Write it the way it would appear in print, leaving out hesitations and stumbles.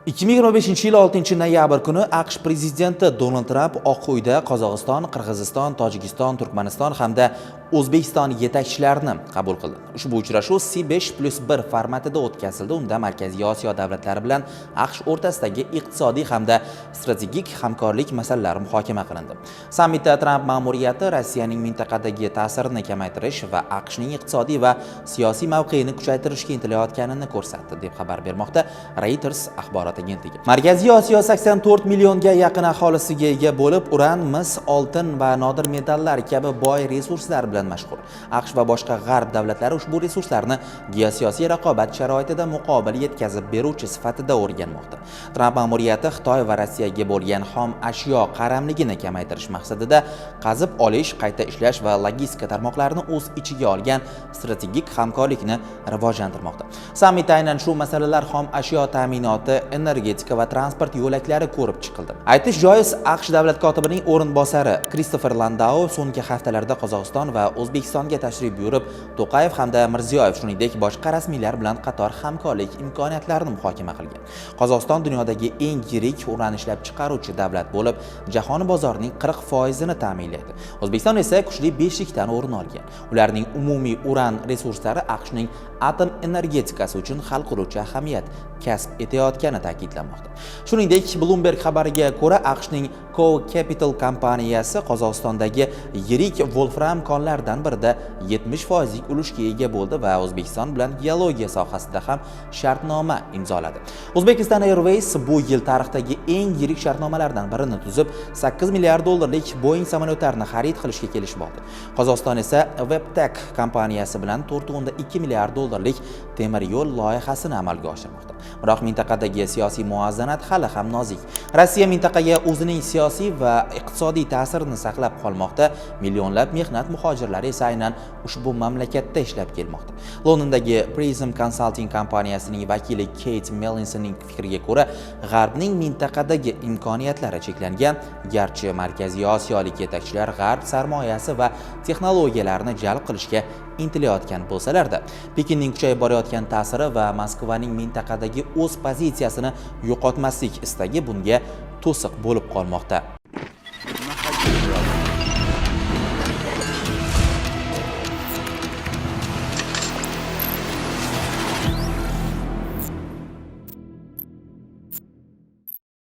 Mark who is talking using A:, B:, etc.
A: 2025-yil 6-noyabr kuni AQSh prezidenti Donald Tramp Oq uyda Qozog'iston, Qirg'iziston, Tojikiston, Turkmaniston hamda O'zbekiston yetakchilarini qabul qildi. Ushbu uchrashuv C5+1 formatida o'tkazildi. Unda Markaziy Osiyo davlatlari bilan AQSh o'rtasidagi iqtisodiy hamda strategik hamkorlik masalalari muhokama qilindi. Sammitda Tramp ma'muriyati Rossiyaning mintaqadagi ta'sirini kamaytirish va AQShning iqtisodiy va siyosiy mavqeini kuchaytirishga intilayotganini ko'rsatdi, deb xabar bermoqda Reuters axborot agentligi. Markaziy Osiyo 84 millionga yaqin aholisiga ega bo'lib, uran, mis, oltin va nodir metallar kabi boy resurslar bilan mashhur. AQSh va boshqa g'arb davlatlari ushbu resurslarni geosiyosiy raqobat sharoitida muqobil yetkazib beruvchi sifatida o'rganmoqda. Tramp ma'muriyati Xitoy va Rossiyaga bo'lgan xom ashyo qaramligini kamaytirish maqsadida qazib olish, qayta ishlash va logistika tarmoqlarini o'z ichiga olgan strategik hamkorlikni rivojlantirmoqda. Sammitda aynan shu masalalar xom ashyo ta'minoti, energetika va transport yo'laklari ko'rib chiqildi. Aytish joiz, AQSh davlat kotibining o'rinbosari Kristofer Landau so'nggi haftalarda Qozog'iston va O'zbekistonga tashrif buyurib, To'qayev hamda Mirziyoyev, shuningdek boshqa rasmiylar bilan qator hamkorlik imkoniyatlarini muhokama qilgan. Qozog'iston dunyodagi eng yirik uran ishlab chiqaruvchi davlat bo'lib, jahon bozorining 40%ni ta'minlaydi. O'zbekiston esa kuchli 5likdan o'rin olgan. Ularning umumiy uran resurslari AQShning atom energetikasi uchun hal qiluvchi ahamiyat kasb etayotgani ta'kidlanmoqda. Shuningdek, Bloomberg xabariga ko'ra, AQShning Co Capital kompaniyasi Qozog'istondagi yirik wolfram konlardan birida 70% ulushga ega bo'ldi va O'zbekiston bilan geologiya sohasida ham shartnoma imzoladi. Uzbekistan Airways bu yil tarixdagi eng yirik shartnomalardan birini tuzib, 8 milliard dollarlik Boeing samolyotlarini xarid qilishga kelishib oldi. Qozog'iston esa WebTech kompaniyasi bilan 4.2 milliard dollarlik temir yo'l loyihasini amalga oshirmoqda. Biroq mintaqadagi siyosiy muvozanat hali ham nozik. Rossiya mintaqaga o'zining siyosiy va iqtisodiy ta'sirini saqlab qolmoqda. Millionlab mehnat muhojirlari esa aynan ushbu mamlakatda ishlab kelmoqda. Londondagi Prism Consulting kompaniyasining vakili Kate Mellinsonning fikriga ko'ra, G'arbning mintaqadagi imkoniyatlari cheklangan, garchi Markaziy Osiyolik yetakchilar G'arb sarmoyasi va texnologiyalarni jalb qilishga intilayotgan bo'lsalarda, Pekinning kuchayib borayotgan ta'siri va Moskvaning mintaqadagi o'z pozitsiyasini yo'qotmaslik istagi bunga to'siq bo'lib qolmoqda.